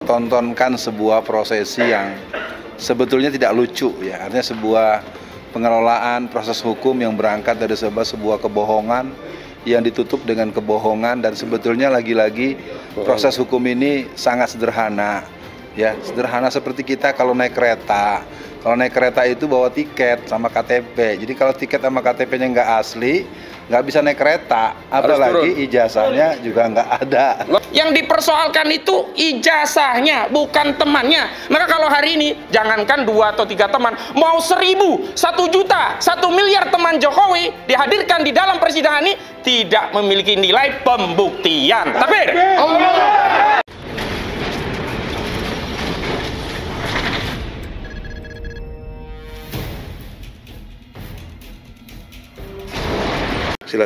tontonkan sebuah prosesi yang sebetulnya tidak lucu ya, artinya sebuah pengelolaan proses hukum yang berangkat dari sebuah kebohongan yang ditutup dengan kebohongan, dan sebetulnya lagi-lagi proses hukum ini sangat sederhana ya, sederhana seperti kita kalau naik kereta. Kalau naik kereta itu bawa tiket sama KTP. Jadi kalau tiket sama KTP-nya nggak asli, nggak bisa naik kereta. Apalagi ijazahnya juga nggak ada. Yang dipersoalkan itu ijazahnya, bukan temannya. Maka kalau hari ini, jangankan 2 atau 3 teman, mau 1000, 1 juta, 1 miliar teman Jokowi dihadirkan di dalam persidangan ini, tidak memiliki nilai pembuktian. Takbir! Allah!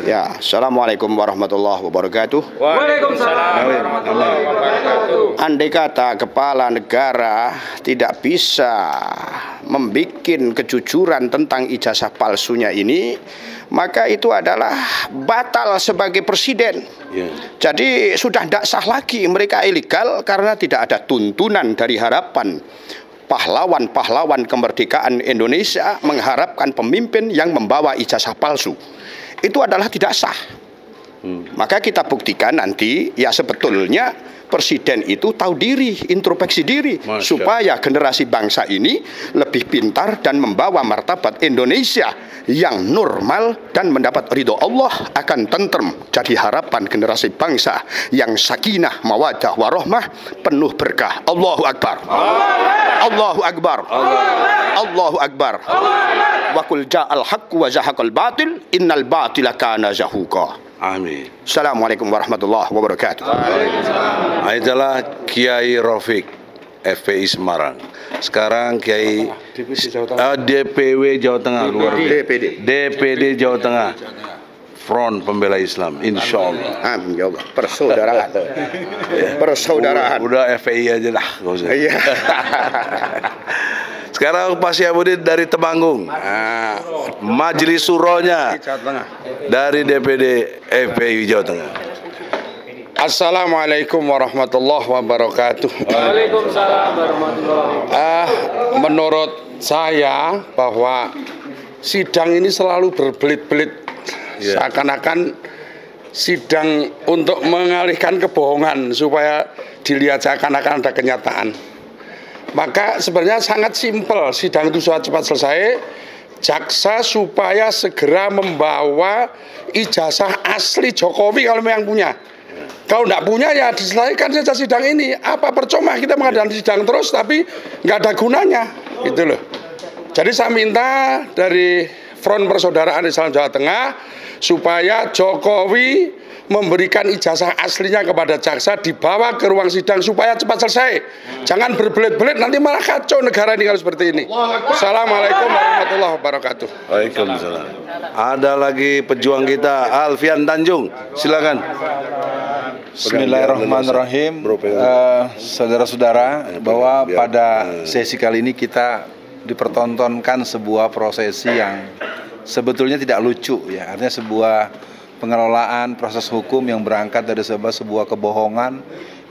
Ya, Assalamualaikum warahmatullahi wabarakatuh. Waalaikumsalam warahmatullahi wabarakatuh. Andai kata kepala negara tidak bisa membuat kejujuran tentang ijazah palsunya ini, maka itu adalah batal sebagai presiden. Jadi sudah tidak sah lagi, mereka ilegal karena tidak ada tuntunan dari harapan pahlawan-pahlawan kemerdekaan Indonesia mengharapkan pemimpin yang membawa ijazah palsu. Itu adalah tidak sah. Maka kita buktikan nanti ya sebetulnya presiden itu tahu diri, introspeksi diri, supaya generasi bangsa ini lebih pintar dan membawa martabat Indonesia yang normal dan mendapat ridho Allah akan tentrem. Jadi harapan generasi bangsa yang sakinah, mawaddah, warahmah, penuh berkah. Allahu Akbar. Allahu Akbar. Allahu Akbar. Wa qul ja'al haqqu wa zahaqal batil innal batila kana zahuqa. Amin. Assalamualaikum warahmatullahi wabarakatuh. Adalah Kiai Rafiq, FPI Semarang. Sekarang Kiai DPW Jawa Tengah, luar biasa. DPD Jawa Tengah, Front Pembela Islam, insya Allah. Amin ya Allah. Persaudaraan. Persaudaraan. Udah FPI aja lah. Iya. Sekarang Pak Syahabudin dari Temanggung, Majelis Suronya dari DPD FPI Jawa Tengah. Assalamualaikum warahmatullahi wabarakatuh. Waalaikumsalam warahmatullahi wabarakatuh. Menurut saya bahwa sidang ini selalu berbelit-belit, seakan-akan sidang untuk mengalihkan kebohongan supaya dilihat seakan-akan ada kenyataan. Maka sebenarnya sangat simpel, sidang itu sudah cepat selesai. Jaksa supaya segera membawa ijazah asli Jokowi kalau memang punya. Kalau tidak punya ya diselesaikan saja sidang ini. Apa percuma kita mengadakan sidang terus tapi nggak ada gunanya, gitu loh. Jadi saya minta dari Front Persaudaraan Islam Jawa Tengah supaya Jokowi memberikan ijazah aslinya kepada jaksa, dibawa ke ruang sidang supaya cepat selesai. Jangan berbelit-belit, nanti malah kacau negara ini kalau seperti ini. Assalamualaikum warahmatullahi wabarakatuh. Waalaikumsalam. Ada lagi pejuang kita, Alfian Tanjung, silakan. Bismillahirrahmanirrahim. Saudara-saudara, bahwa pada sesi kali ini kita dipertontonkan sebuah prosesi yang sebetulnya tidak lucu ya, artinya sebuah pengelolaan proses hukum yang berangkat dari sebuah kebohongan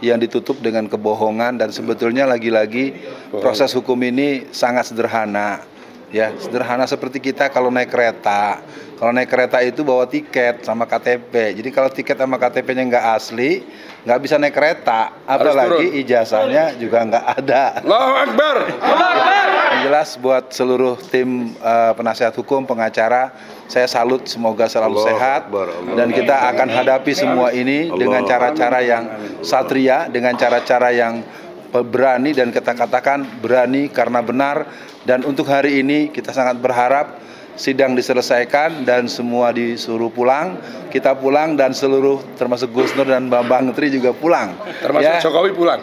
yang ditutup dengan kebohongan, dan sebetulnya lagi-lagi proses hukum ini sangat sederhana ya, sederhana seperti kita kalau naik kereta. Kalau naik kereta itu bawa tiket sama KTP. Jadi kalau tiket sama KTP-nya nggak asli, nggak bisa naik kereta. Apalagi ijazahnya juga nggak ada. Allahu Akbar. Yang jelas buat seluruh tim penasihat hukum, pengacara, saya salut, semoga selalu sehat. Dan kita akan hadapi semua ini dengan cara-cara yang satria, dengan cara-cara yang berani, dan kita katakan berani karena benar. Dan untuk hari ini kita sangat berharap sidang diselesaikan dan semua disuruh pulang, kita pulang, dan seluruh termasuk Gus Nur dan Bambang Tri juga pulang. Termasuk Jokowi pulang.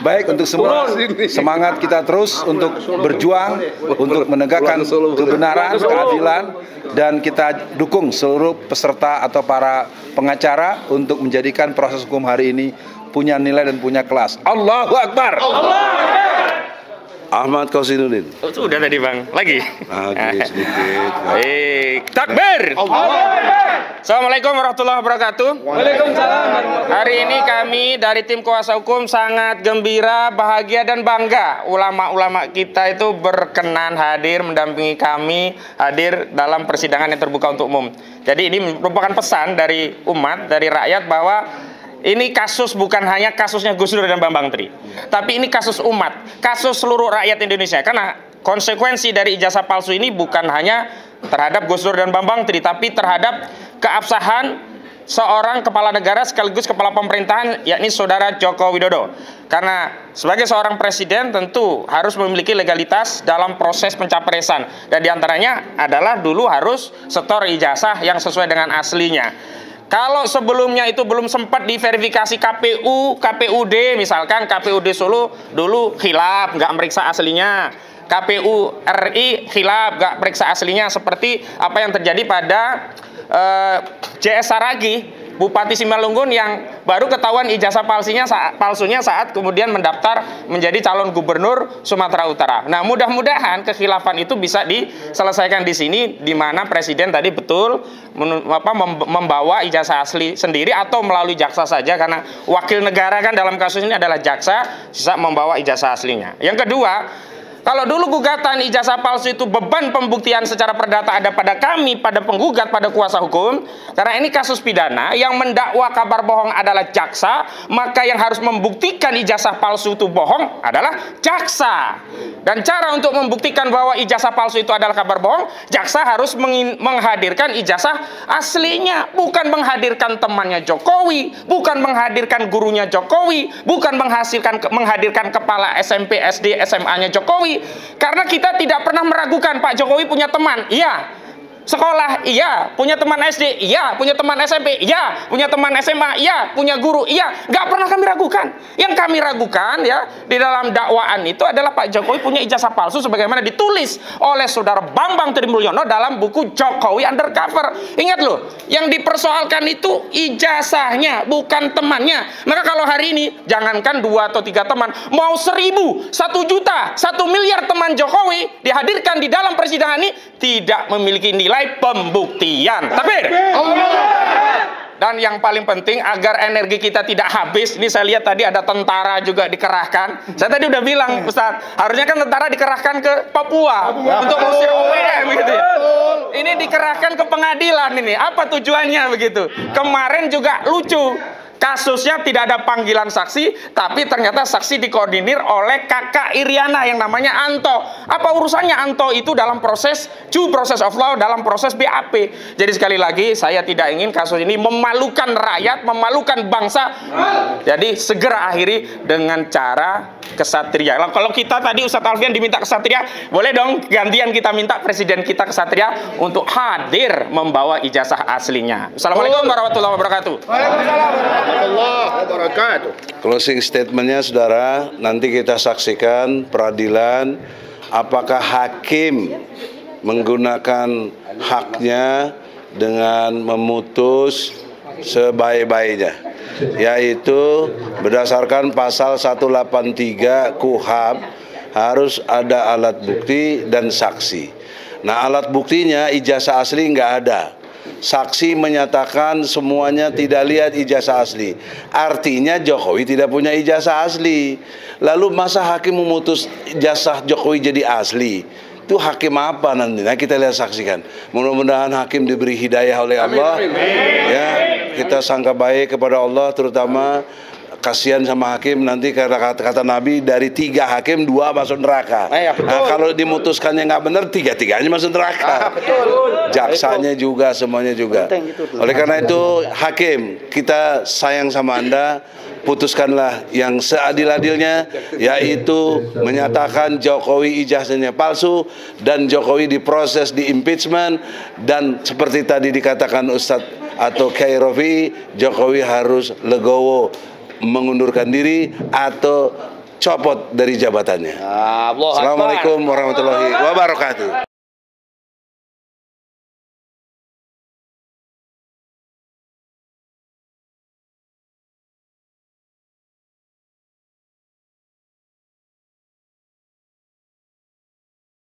Baik, untuk semua semangat kita terus untuk berjuang, untuk menegakkan kebenaran, keadilan, dan kita dukung seluruh peserta atau para pengacara untuk menjadikan proses hukum hari ini punya nilai dan punya kelas. Allahu Akbar. Ahmad Kosinuddin. Oh, sudah tadi Bang, lagi. Sedikit. Baik, takbir. Assalamualaikum warahmatullahi wabarakatuh. Waalaikumsalam. Hari ini kami dari tim kuasa hukum sangat gembira, bahagia dan bangga. Ulama-ulama kita itu berkenan hadir mendampingi kami, hadir dalam persidangan yang terbuka untuk umum. Jadi ini merupakan pesan dari umat, dari rakyat bahwa ini kasus bukan hanya kasusnya Gus Dur dan Bambang Tri, tapi ini kasus umat, kasus seluruh rakyat Indonesia. Karena konsekuensi dari ijazah palsu ini bukan hanya terhadap Gus Dur dan Bambang Tri, tapi terhadap keabsahan seorang kepala negara sekaligus kepala pemerintahan, yakni Saudara Joko Widodo. Karena sebagai seorang presiden tentu harus memiliki legalitas dalam proses pencapresan, dan diantaranya adalah dulu harus setor ijazah yang sesuai dengan aslinya. Kalau sebelumnya itu belum sempat diverifikasi KPU, KPUD, misalkan KPUD Solo dulu khilaf, nggak meriksa aslinya. KPU RI khilaf, nggak periksa aslinya, seperti apa yang terjadi pada JS Saragi, Bupati Simalungun yang baru ketahuan ijazah palsunya saat kemudian mendaftar menjadi calon gubernur Sumatera Utara. Nah, mudah-mudahan kekhilafan itu bisa diselesaikan di sini, di mana presiden tadi betul membawa ijazah asli sendiri atau melalui jaksa saja, karena wakil negara kan dalam kasus ini adalah jaksa, bisa membawa ijazah aslinya. Yang kedua, kalau dulu gugatan ijazah palsu itu beban pembuktian secara perdata ada pada kami, pada penggugat, pada kuasa hukum. Karena ini kasus pidana, yang mendakwa kabar bohong adalah jaksa, maka yang harus membuktikan ijazah palsu itu bohong adalah jaksa. Dan cara untuk membuktikan bahwa ijazah palsu itu adalah kabar bohong, jaksa harus menghadirkan ijazah aslinya, bukan menghadirkan temannya Jokowi, bukan menghadirkan gurunya Jokowi, bukan menghadirkan kepala SMP, SD, SMA-nya Jokowi. Karena kita tidak pernah meragukan Pak Jokowi punya teman, iya. Sekolah, iya. Punya teman SD, iya. Punya teman SMP, iya. Punya teman SMA, iya. Punya guru, iya. Nggak pernah kami ragukan. Yang kami ragukan ya di dalam dakwaan itu adalah Pak Jokowi punya ijazah palsu sebagaimana ditulis oleh Saudara Bambang Tri Mulyono dalam buku Jokowi Undercover. Ingat loh, yang dipersoalkan itu ijazahnya, bukan temannya. Maka kalau hari ini jangankan 2 atau 3 teman, mau 1000, 1 juta, 1 miliar teman Jokowi dihadirkan di dalam persidangan ini tidak memiliki nilai pembuktian. Takbir. Dan yang paling penting agar energi kita tidak habis, ini saya lihat tadi ada tentara juga dikerahkan. Saya tadi udah bilang, Ustaz, harusnya kan tentara dikerahkan ke Papua untuk mengusir OPM gitu ya. Ini dikerahkan ke pengadilan ini. Apa tujuannya begitu? Kemarin juga lucu. Kasusnya tidak ada panggilan saksi, tapi ternyata saksi dikoordinir oleh kakak Iriana yang namanya Anto. Apa urusannya Anto itu dalam proses due process of law, dalam proses BAP? Jadi sekali lagi, saya tidak ingin kasus ini memalukan rakyat, memalukan bangsa. Jadi segera akhiri dengan cara kesatria. Kalau kita tadi Ustadz Alfian diminta kesatria, boleh dong gantian kita minta presiden kita kesatria untuk hadir membawa ijazah aslinya. Assalamualaikum warahmatullahi wabarakatuh. Waalaikumsalam warahmatullahi wabarakatuh. Closing statementnya, saudara, nanti kita saksikan peradilan apakah hakim menggunakan haknya dengan memutus sebaik-baiknya, yaitu berdasarkan pasal 183 KUHP harus ada alat bukti dan saksi. Nah, alat buktinya ijazah asli nggak ada. Saksi menyatakan semuanya tidak lihat ijazah asli. Artinya Jokowi tidak punya ijazah asli. Lalu masa hakim memutus ijazah Jokowi jadi asli? Itu hakim apa nanti? Nah, kita lihat, saksikan. Mudah-mudahan hakim diberi hidayah oleh Allah. Ya, kita sangka baik kepada Allah, terutama kasihan sama hakim nanti, kata Nabi dari 3 hakim 2 masuk neraka. Nah, kalau dimutuskannya nggak benar, 3-3-nya masuk neraka. Jaksanya juga, semuanya juga. Oleh karena itu, hakim, kita sayang sama Anda. Putuskanlah yang seadil-adilnya, yaitu menyatakan Jokowi ijazahnya palsu dan Jokowi diproses di impeachment, dan seperti tadi dikatakan Ustadz atau Kiai Rofi, Jokowi harus legowo, mengundurkan diri atau copot dari jabatannya. Assalamualaikum warahmatullahi wabarakatuh.